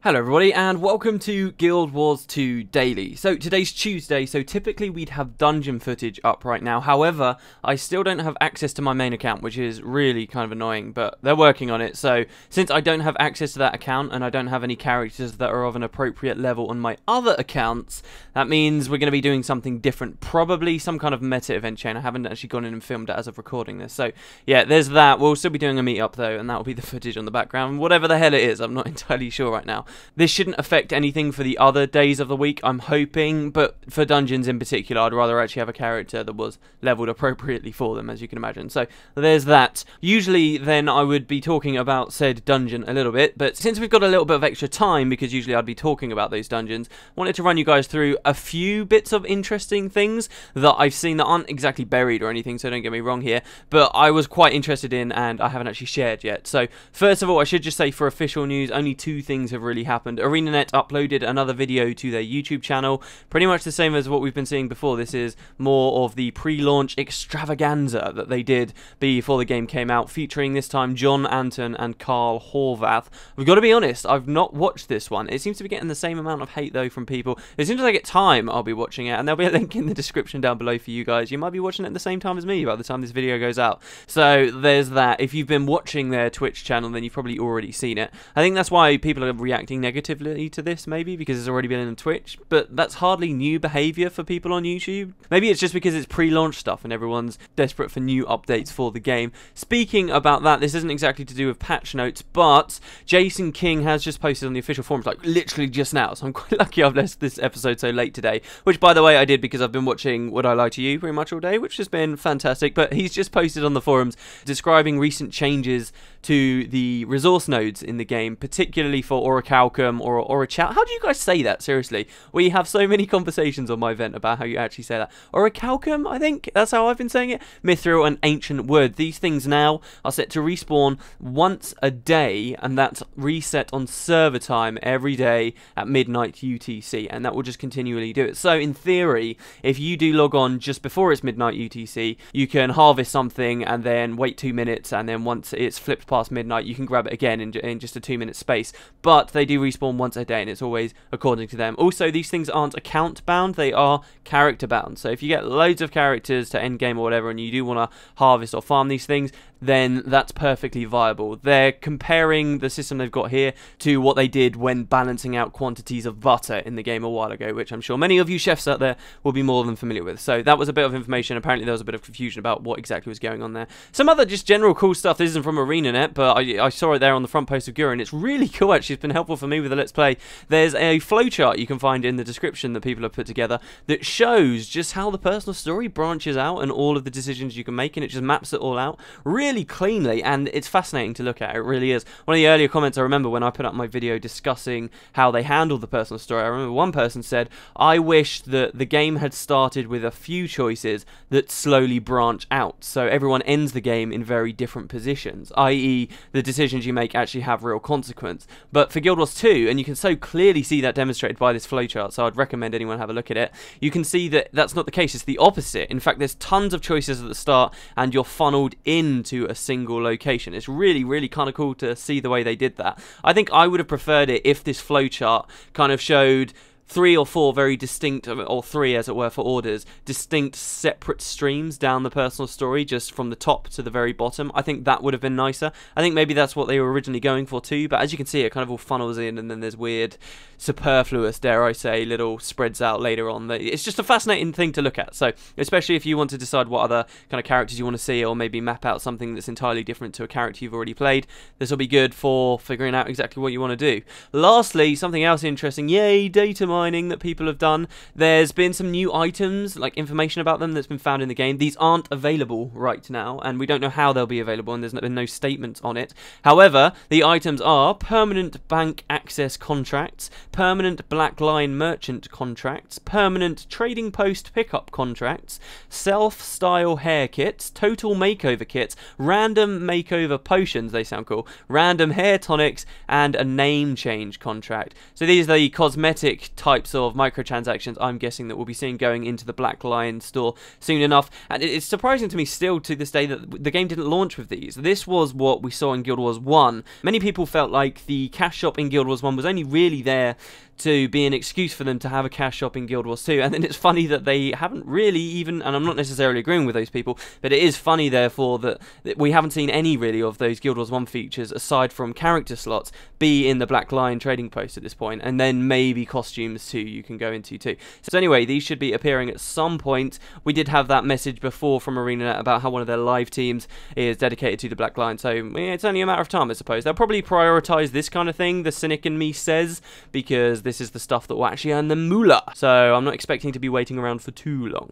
Hello everybody and welcome to Guild Wars 2 Daily. So today's Tuesday, so typically we'd have dungeon footage up right now. However, I still don't have access to my main account, which is really kind of annoying, but they're working on it. So since I don't have access to that account and I don't have any characters that are of an appropriate level on my other accounts, that means we're going to be doing something different. Probably some kind of meta event chain. I haven't actually gone in and filmed it as of recording this. So yeah, there's that. We'll still be doing a meetup though, and that will be the footage on the background. Whatever the hell it is, I'm not entirely sure right now. This shouldn't affect anything for the other days of the week, I'm hoping, but for dungeons in particular, I'd rather actually have a character that was leveled appropriately for them, as you can imagine. So there's that. Usually then I would be talking about said dungeon a little bit, but since we've got a little bit of extra time, because usually I'd be talking about those dungeons, I wanted to run you guys through a few bits of interesting things that I've seen that aren't exactly buried or anything, so don't get me wrong here, but I was quite interested in and I haven't actually shared yet. So first of all, I should just say for official news, only two things have really happened. ArenaNet uploaded another video to their YouTube channel, pretty much the same as what we've been seeing before. This is more of the pre-launch extravaganza that they did before the game came out, featuring this time John Anton and Carl Horvath. We've got to be honest, I've not watched this one. It seems to be getting the same amount of hate though from people. As soon as I get time, I'll be watching it, and there'll be a link in the description down below for you guys. You might be watching it at the same time as me by the time this video goes out. So there's that. If you've been watching their Twitch channel, then you've probably already seen it. I think that's why people are reacting negatively to this, maybe because it's already been on Twitch, but that's hardly new behavior for people on YouTube. Maybe it's just because it's pre-launch stuff and everyone's desperate for new updates for the game. Speaking about that, this isn't exactly to do with patch notes, but Jason King has just posted on the official forums, like literally just now, so I'm quite lucky I've left this episode so late today, which by the way I did because I've been watching Would I Lie to You pretty much all day, which has been fantastic. But he's just posted on the forums describing recent changes to the resource nodes in the game, particularly for Orichalcum or Orichalcum. How do you guys say that? Seriously, we have so many conversations on my event about how you actually say that. Orichalcum, I think that's how I've been saying it. Mithril and Ancient Wood. These things now are set to respawn once a day, and that's reset on server time every day at midnight UTC, and that will just continually do it. So in theory, if you do log on just before it's midnight UTC, you can harvest something and then wait 2 minutes, and then once it's flipped past midnight, you can grab it again in just a 2-minute space. But they do respawn once a day, and it's always according to them. Also, these things aren't account bound, they are character bound. So if you get loads of characters to end game or whatever, and you do want to harvest or farm these things, then that's perfectly viable. They're comparing the system they've got here to what they did when balancing out quantities of butter in the game a while ago, which I'm sure many of you chefs out there will be more than familiar with. So that was a bit of information. Apparently there was a bit of confusion about what exactly was going on there. Some other just general cool stuff. This isn't from ArenaNet, but I saw it there on the front post of Gura, and it's really cool actually. It's been helpful for me with the Let's Play. There's a flowchart you can find in the description that people have put together that shows just how the personal story branches out and all of the decisions you can make, and it just maps it all out really cleanly, and it's fascinating to look at. It really is. One of the earlier comments I remember when I put up my video discussing how they handled the personal story, I remember one person said, I wish that the game had started with a few choices that slowly branch out, so everyone ends the game in very different positions, i.e. the decisions you make actually have real consequence. But for Guild Wars 2, and you can so clearly see that demonstrated by this flowchart, so I'd recommend anyone have a look at it, you can see that that's not the case. It's the opposite. In fact, there's tons of choices at the start, and you're funneled into a single location. It's really, really kind of cool to see the way they did that. I think I would have preferred it if this flowchart kind of showed 3 or 4 very distinct, or 3 as it were for orders, distinct separate streams down the personal story, just from the top to the very bottom. I think that would have been nicer. I think maybe that's what they were originally going for too, but as you can see, it kind of all funnels in, and then there's weird, superfluous, dare I say, little spreads out later on. It's just a fascinating thing to look at, so especially if you want to decide what other kind of characters you want to see, or maybe map out something that's entirely different to a character you've already played, this will be good for figuring out exactly what you want to do. Lastly, something else interesting, yay, data mining that people have done. There's been some new items, like information about them that's been found in the game. These aren't available right now, and we don't know how they'll be available, and there's been no statement on it. However, the items are permanent bank access contracts, permanent black line merchant contracts, permanent trading post pickup contracts, self-style hair kits, total makeover kits, random makeover potions, they sound cool, random hair tonics, and a name change contract. So these are the cosmetic type types of microtransactions I'm guessing that we'll be seeing going into the Black Lion store soon enough. And it's surprising to me still to this day that the game didn't launch with these. This was what we saw in Guild Wars 1. Many people felt like the cash shop in Guild Wars 1 was only really there to be an excuse for them to have a cash shop in Guild Wars 2, and then it's funny that they haven't really even, and I'm not necessarily agreeing with those people, but it is funny therefore that we haven't seen any really of those Guild Wars 1 features aside from character slots be in the Black Lion trading post at this point, and then maybe costumes too you can go into too. So anyway, these should be appearing at some point. We did have that message before from ArenaNet about how one of their live teams is dedicated to the Black Lion, so yeah, it's only a matter of time I suppose. They'll probably prioritise this kind of thing, the cynic in me says, because this is the stuff that will actually earn them moolah. So I'm not expecting to be waiting around for too long.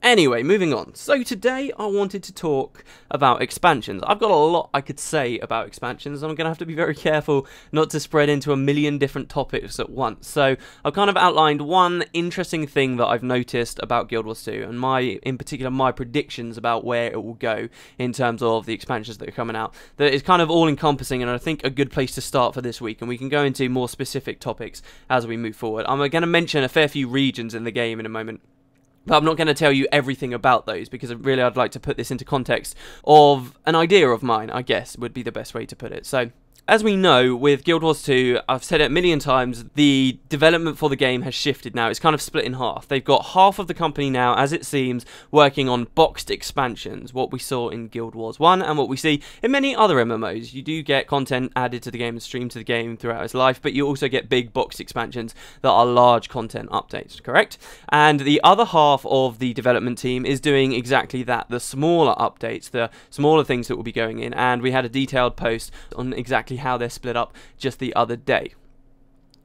Anyway, moving on. So today I wanted to talk about expansions. I've got a lot I could say about expansions, and I'm going to have to be very careful not to spread into a million different topics at once. So I've kind of outlined one interesting thing that I've noticed about Guild Wars 2, and in particular my predictions about where it will go in terms of the expansions that are coming out. That is kind of all-encompassing, and I think a good place to start for this week, and we can go into more specific topics as we move forward. I'm going to mention a fair few regions in the game in a moment, but I'm not going to tell you everything about those, because really I'd like to put this into context of an idea of mine, I guess, would be the best way to put it. So, as we know, with Guild Wars 2, I've said it a million times, the development for the game has shifted now. It's kind of split in half. They've got half of the company now, as it seems, working on boxed expansions, what we saw in Guild Wars 1 and what we see in many other MMOs. You do get content added to the game and streamed to the game throughout its life, but you also get big boxed expansions that are large content updates, correct? And the other half of the development team is doing exactly that, the smaller updates, the smaller things that will be going in, and we had a detailed post on exactly how they're split up just the other day.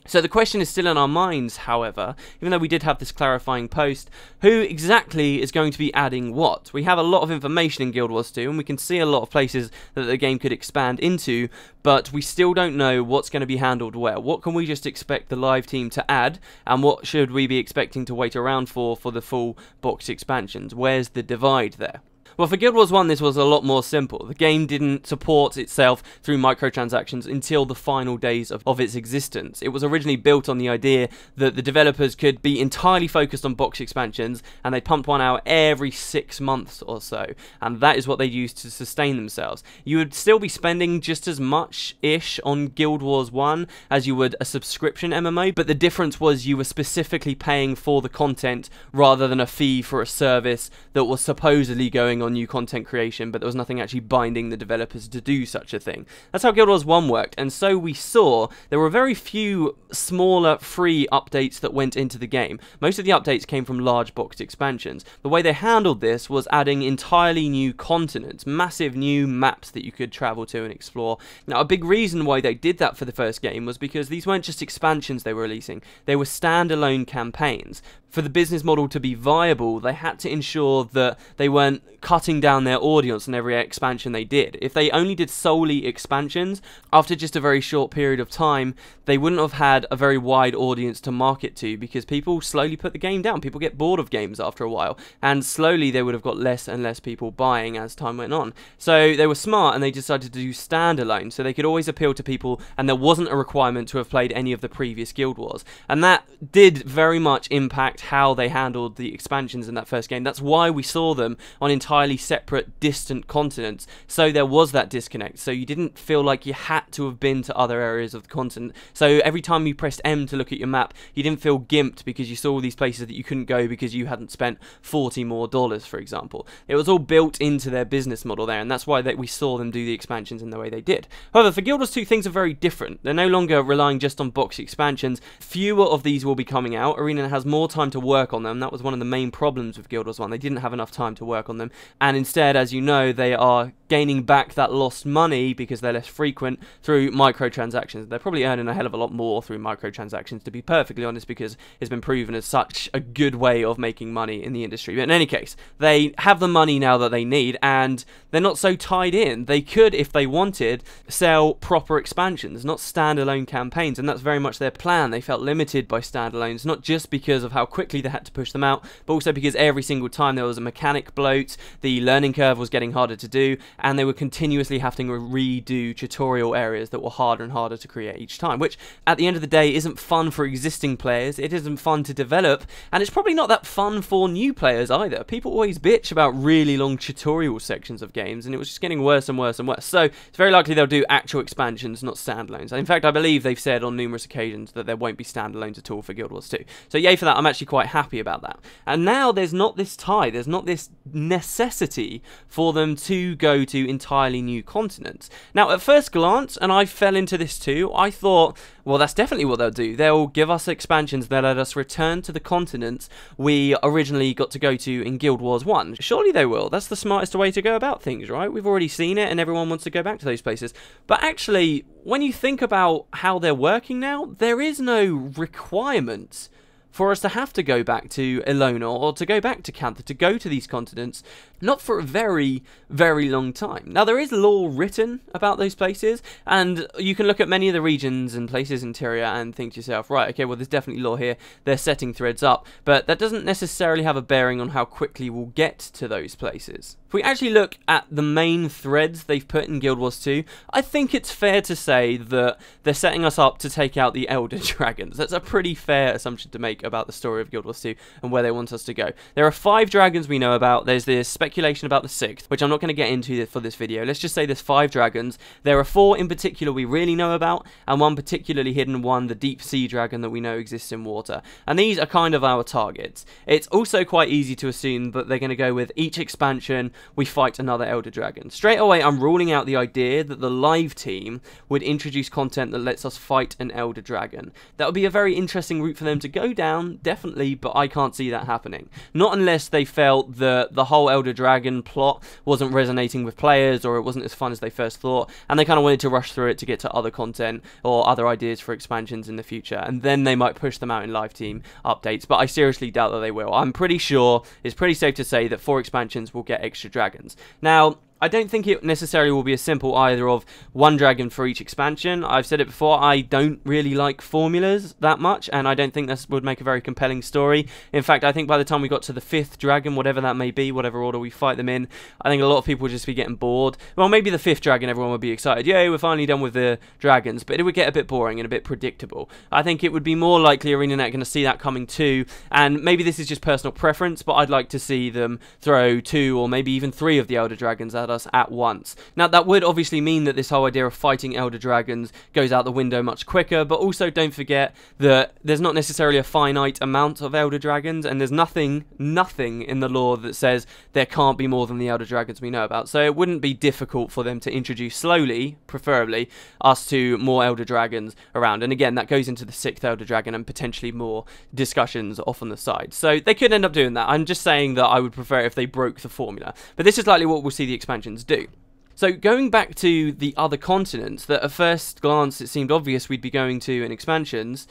So the question is still in our minds, however, even though we did have this clarifying post, who exactly is going to be adding what? We have a lot of information in Guild Wars 2, and we can see a lot of places that the game could expand into, but we still don't know what's going to be handled where. What can we just expect the live team to add, and what should we be expecting to wait around for the full box expansions? Where's the divide there? Well, for Guild Wars 1, this was a lot more simple. The game didn't support itself through microtransactions until the final days of its existence. It was originally built on the idea that the developers could be entirely focused on box expansions, and they pumped one out every 6 months or so, and that is what they used to sustain themselves. You would still be spending just as much-ish on Guild Wars 1 as you would a subscription MMO, but the difference was you were specifically paying for the content rather than a fee for a service that was supposedly going on new content creation, but there was nothing actually binding the developers to do such a thing. That's how Guild Wars 1 worked, and so we saw there were very few smaller free updates that went into the game. Most of the updates came from large boxed expansions. The way they handled this was adding entirely new continents, massive new maps that you could travel to and explore. Now, a big reason why they did that for the first game was because these weren't just expansions they were releasing, they were standalone campaigns. For the business model to be viable, they had to ensure that they weren't cutting down their audience in every expansion they did. If they only did solely expansions, after just a very short period of time, they wouldn't have had a very wide audience to market to, because people slowly put the game down. People get bored of games after a while, and slowly they would have got less and less people buying as time went on. So they were smart, and they decided to do standalone, so they could always appeal to people, and there wasn't a requirement to have played any of the previous Guild Wars. And that did very much impact how they handled the expansions in that first game. That's why we saw them on entirely separate, distant continents. So there was that disconnect. So you didn't feel like you had to have been to other areas of the continent. So every time you pressed M to look at your map, you didn't feel gimped because you saw all these places that you couldn't go because you hadn't spent $40 more, for example. It was all built into their business model there, and that's why we saw them do the expansions in the way they did. However, for Guild Wars 2, things are very different. They're no longer relying just on box expansions. Fewer of these will be coming out. Arena has more time to work on them. That was one of the main problems with Guild Wars 1. They didn't have enough time to work on them, and instead, as you know, they are gaining back that lost money because they're less frequent through microtransactions. They're probably earning a hell of a lot more through microtransactions, to be perfectly honest, because it's been proven as such a good way of making money in the industry. But in any case, they have the money now that they need, and they're not so tied in. They could, if they wanted, sell proper expansions, not standalone campaigns, and that's very much their plan. They felt limited by standalones, not just because of how quickly they had to push them out, but also because every single time there was a mechanic bloat, the learning curve was getting harder to do, and they were continuously having to redo tutorial areas that were harder and harder to create each time, which at the end of the day isn't fun for existing players, it isn't fun to develop, and it's probably not that fun for new players either. People always bitch about really long tutorial sections of games, and it was just getting worse and worse and worse. So it's very likely they'll do actual expansions, not standalones. In fact, I believe they've said on numerous occasions that there won't be standalones at all for Guild Wars 2. So yay for that, I'm actually quite happy about that. And now there's not this tie, there's not this necessity for them to go to entirely new continents. Now at first glance, and I fell into this too, I thought, well, that's definitely what they'll do. They'll give us expansions that let us return to the continents we originally got to go to in Guild Wars 1. Surely they will. That's the smartest way to go about things, right? We've already seen it and everyone wants to go back to those places. But actually, when you think about how they're working now, there is no requirement for us to have to go back to Ilona or to go back to Cantha, to go to these continents, not for a very, very long time. Now, there is lore written about those places, and you can look at many of the regions and places in Tyria and think to yourself, right, okay, well, there's definitely lore here, they're setting threads up, but that doesn't necessarily have a bearing on how quickly we'll get to those places. If we actually look at the main threads they've put in Guild Wars 2, I think it's fair to say that they're setting us up to take out the Elder Dragons. That's a pretty fair assumption to make about the story of Guild Wars 2 and where they want us to go. There are 5 dragons we know about. There's this speculation about the 6th, which I'm not going to get into for this video. Let's just say there's 5 dragons. There are 4 in particular we really know about, and one particularly hidden one, the deep sea dragon that we know exists in water. And these are kind of our targets. It's also quite easy to assume that they're going to go with each expansion we fight another Elder Dragon. Straight away, I'm ruling out the idea that the live team would introduce content that lets us fight an Elder Dragon. That would be a very interesting route for them to go down, definitely, but I can't see that happening. Not unless they felt that the whole Elder Dragon plot wasn't resonating with players, or it wasn't as fun as they first thought, and they kind of wanted to rush through it to get to other content or other ideas for expansions in the future, and then they might push them out in live team updates, but I seriously doubt that they will. I'm pretty sure, it's pretty safe to say that 4 expansions will get extra dragons. Now, I don't think it necessarily will be as simple either of 1 dragon for each expansion. I've said it before, I don't really like formulas that much, and I don't think this would make a very compelling story. In fact, I think by the time we got to the 5th dragon, whatever that may be, whatever order we fight them in, I think a lot of people would just be getting bored. Well, maybe the 5th dragon, everyone would be excited. Yay, we're finally done with the dragons, but it would get a bit boring and a bit predictable. I think it would be more likely ArenaNet going to see that coming too, and maybe this is just personal preference, but I'd like to see them throw 2 or maybe even 3 of the Elder Dragons at us at once. Now, that would obviously mean that this whole idea of fighting Elder Dragons goes out the window much quicker, but also don't forget that there's not necessarily a finite amount of Elder Dragons, and there's nothing in the lore that says there can't be more than the Elder Dragons we know about, so it wouldn't be difficult for them to introduce slowly, preferably, us to more Elder Dragons around, and again, that goes into the 6th Elder Dragon and potentially more discussions off on the side, so they could end up doing that. I'm just saying that I would prefer if they broke the formula, but this is likely what we'll see the expansions do. So going back to the other continents that at first glance it seemed obvious we'd be going to in expansions,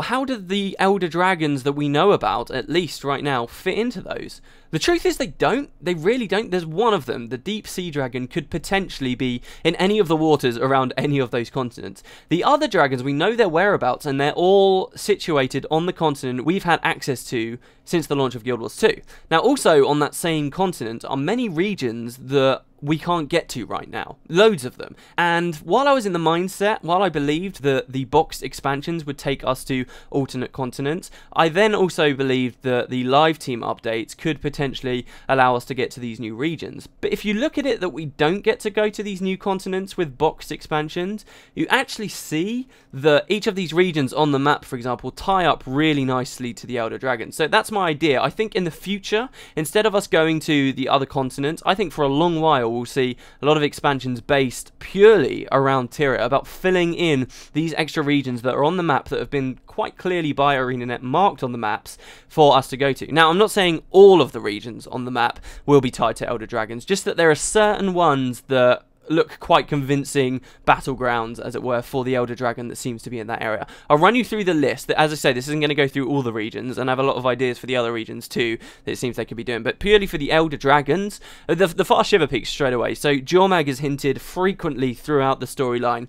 how do the Elder Dragons that we know about, at least right now, fit into those? The truth is they don't. They really don't. There's one of them, the Deep Sea Dragon, could potentially be in any of the waters around any of those continents. The other dragons, we know their whereabouts, and they're all situated on the continent we've had access to since the launch of Guild Wars 2. Now, also on that same continent are many regions that we can't get to right now. Loads of them. And while I was in the mindset, while I believed that the boxed expansions would take us to alternate continents, I then also believed that the live team updates could potentially allow us to get to these new regions. But if you look at it that we don't get to go to these new continents with boxed expansions, you actually see that each of these regions on the map, for example, tie up really nicely to the Elder Dragon. So that's my idea. I think in the future, instead of us going to the other continents, I think for a long while we'll see a lot of expansions based purely around Tyria, about filling in these extra regions that are on the map that have been quite clearly by ArenaNet marked on the maps for us to go to. Now, I'm not saying all of the regions on the map will be tied to Elder Dragons, just that there are certain ones that look quite convincing battlegrounds, as it were, for the Elder Dragon that seems to be in that area. I'll run you through the list. As I say, this isn't going to go through all the regions, and I have a lot of ideas for the other regions too that it seems they could be doing. But purely for the Elder Dragons, the Far Shiver Peaks straight away. So Jormag is hinted frequently throughout the storyline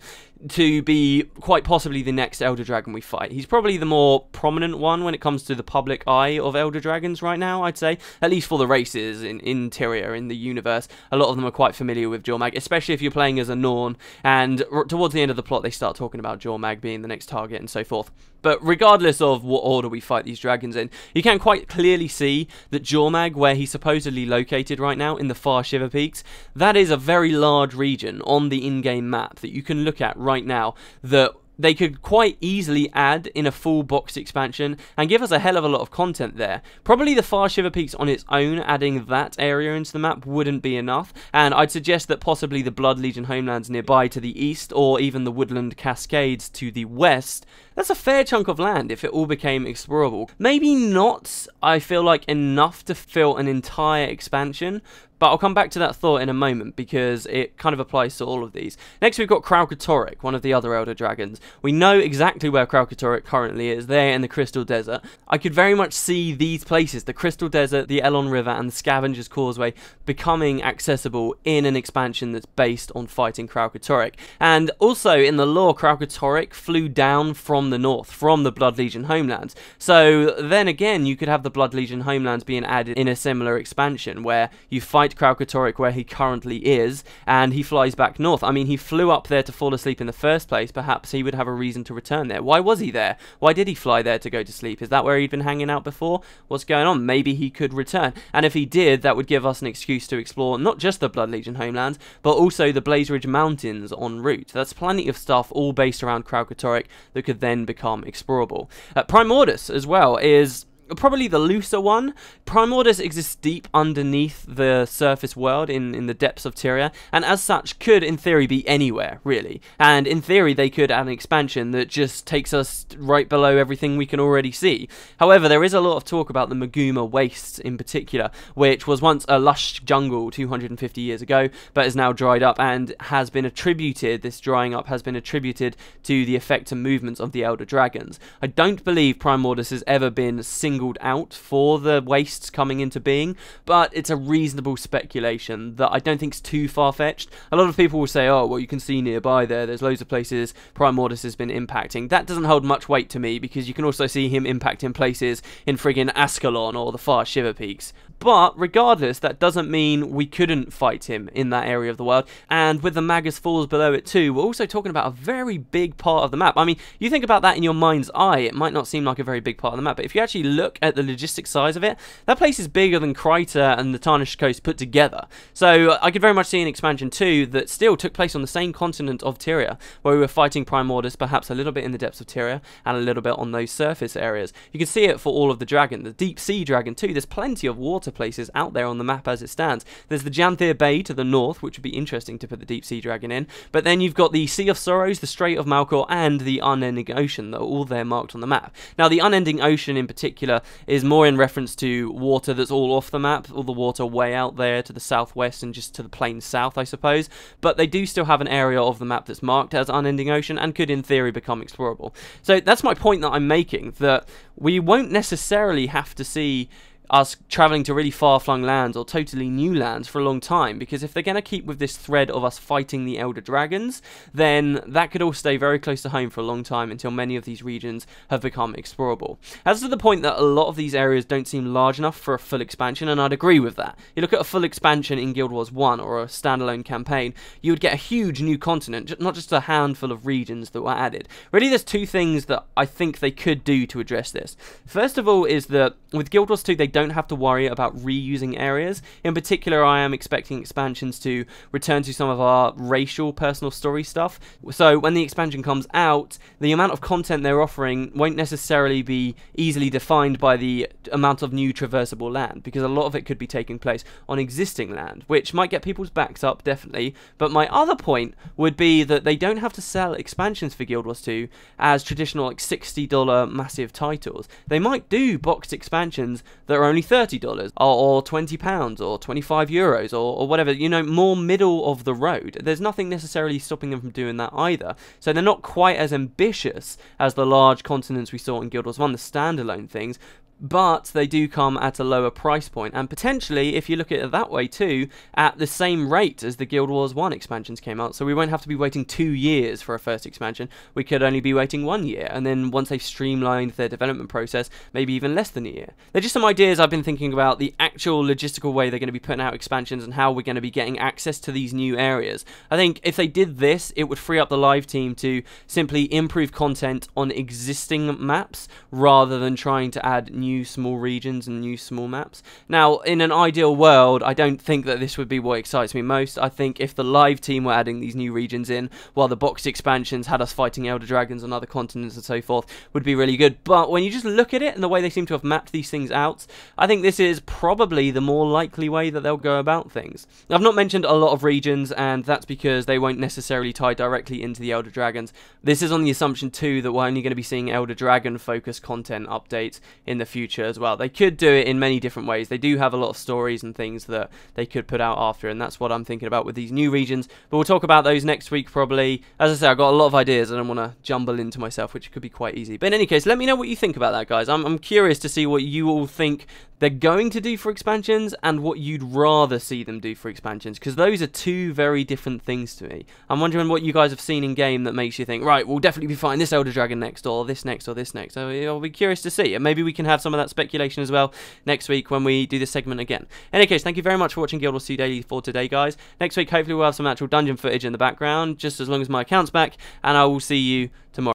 to be quite possibly the next Elder Dragon we fight. He's probably the more prominent one when it comes to the public eye of Elder Dragons right now, I'd say. At least for the races in Tyria, in the universe. A lot of them are quite familiar with Jormag, especially if you're playing as a Norn, and towards the end of the plot they start talking about Jormag being the next target and so forth. But regardless of what order we fight these dragons in, you can quite clearly see that Jormag, where he's supposedly located right now in the Far Shiver Peaks, that is a very large region on the in-game map that you can look at right now that they could quite easily add in a full boxed expansion and give us a hell of a lot of content there. Probably the Far Shiver Peaks on its own, adding that area into the map wouldn't be enough, and I'd suggest that possibly the Blood Legion homelands nearby to the east, or even the Woodland Cascades to the west, that's a fair chunk of land if it all became explorable. Maybe not, I feel like, enough to fill an entire expansion, but I'll come back to that thought in a moment because it kind of applies to all of these. Next we've got Kralkatorrik, one of the other Elder Dragons. We know exactly where Kralkatorrik currently is, there in the Crystal Desert. I could very much see these places, the Crystal Desert, the Elon River and the Scavenger's Causeway, becoming accessible in an expansion that's based on fighting Kralkatorrik. And also in the lore, Kralkatorrik flew down from the north, from the Blood Legion homelands. So then again, you could have the Blood Legion homelands being added in a similar expansion where you fight Kralkatorrik where he currently is, and he flies back north. I mean, he flew up there to fall asleep in the first place. Perhaps he would have a reason to return there. Why was he there? Why did he fly there to go to sleep? Is that where he'd been hanging out before? What's going on? Maybe he could return. And if he did, that would give us an excuse to explore not just the Blood Legion homelands, but also the Blaze Ridge Mountains en route. That's plenty of stuff all based around Kralkatorrik that could then become explorable. Primordus as well is probably the looser one. Primordus exists deep underneath the surface world in the depths of Tyria, and as such could in theory be anywhere really, and in theory they could add an expansion that just takes us right below everything we can already see. However, there is a lot of talk about the Maguma Wastes in particular, which was once a lush jungle 250 years ago but is now dried up and has been attributed, this drying up has been attributed to the effect and movements of the Elder Dragons. I don't believe Primordus has ever been singled out for the wastes coming into being, but it's a reasonable speculation that I don't think is too far-fetched. A lot of people will say, oh, well, you can see nearby there's loads of places Primordus has been impacting. That doesn't hold much weight to me because you can also see him impacting places in friggin' Ascalon or the Far Shiver Peaks. But regardless, that doesn't mean we couldn't fight him in that area of the world. And with the Magus Falls below it too, we're also talking about a very big part of the map. I mean, you think about that in your mind's eye, it might not seem like a very big part of the map, but if you actually look at the logistic size of it, that place is bigger than Kryta and the Tarnished Coast put together. So I could very much see an expansion too that still took place on the same continent of Tyria, where we were fighting Primordus, perhaps a little bit in the depths of Tyria and a little bit on those surface areas. You can see it for all of the dragon, the deep sea dragon too. There's plenty of water places out there on the map as it stands. There's the Janthir Bay to the north, which would be interesting to put the deep sea dragon in, but then you've got the Sea of Sorrows, the Strait of Malkor and the Unending Ocean that are all there marked on the map. Now the Unending Ocean in particular is more in reference to water that's all off the map, all the water way out there to the southwest and just to the plain south, I suppose, but they do still have an area of the map that's marked as Unending Ocean and could in theory become explorable. So that's my point that I'm making, that we won't necessarily have to see us travelling to really far-flung lands or totally new lands for a long time, because if they're going to keep with this thread of us fighting the Elder Dragons, then that could all stay very close to home for a long time until many of these regions have become explorable. As to the point that a lot of these areas don't seem large enough for a full expansion, and I'd agree with that. You look at a full expansion in Guild Wars 1 or a standalone campaign, you would get a huge new continent, not just a handful of regions that were added. Really, there's two things that I think they could do to address this. First of all is that with Guild Wars 2 they don't have to worry about reusing areas. In particular, I am expecting expansions to return to some of our racial personal story stuff. So when the expansion comes out, the amount of content they're offering won't necessarily be easily defined by the amount of new traversable land, because a lot of it could be taking place on existing land, which might get people's backs up, definitely. But my other point would be that they don't have to sell expansions for Guild Wars 2 as traditional like $60 massive titles. They might do boxed expansions that are are only $30 or £20 or €25 or whatever, you know, more middle of the road. There's nothing necessarily stopping them from doing that either. So they're not quite as ambitious as the large continents we saw in Guild Wars 1, the standalone things, but they do come at a lower price point, and potentially, if you look at it that way too, at the same rate as the Guild Wars 1 expansions came out. So we won't have to be waiting 2 years for a first expansion, we could only be waiting 1 year, and then once they've streamlined their development process, maybe even less than a year. They're just some ideas I've been thinking about, the actual logistical way they're going to be putting out expansions and how we're going to be getting access to these new areas. I think if they did this, it would free up the live team to simply improve content on existing maps, rather than trying to add new small regions and new small maps. Now, in an ideal world, I don't think that this would be what excites me most. I think if the live team were adding these new regions in, while the boxed expansions had us fighting elder dragons on other continents and so forth, would be really good. But when you just look at it and the way they seem to have mapped these things out, I think this is probably the more likely way that they'll go about things. I've not mentioned a lot of regions, and that's because they won't necessarily tie directly into the elder dragons. This is on the assumption too that we're only going to be seeing elder dragon focused content updates in the future as well. They could do it in many different ways. They do have a lot of stories and things that they could put out after, and that's what I'm thinking about with these new regions. But we'll talk about those next week probably. As I say, I've got a lot of ideas. I don't want to jumble into myself, which could be quite easy. But in any case, let me know what you think about that, guys. I'm curious to see what you all think they're going to do for expansions and what you'd rather see them do for expansions, because those are two very different things to me. I'm wondering what you guys have seen in game that makes you think, right, we'll definitely be fighting this elder dragon next, or this next, or this next. So I'll be curious to see, and maybe we can have some of that speculation as well next week when we do this segment again. In any case, thank you very much for watching Guild Wars 2 Daily for today, guys. Next week, hopefully we'll have some actual dungeon footage in the background, just as long as my account's back, and I will see you tomorrow.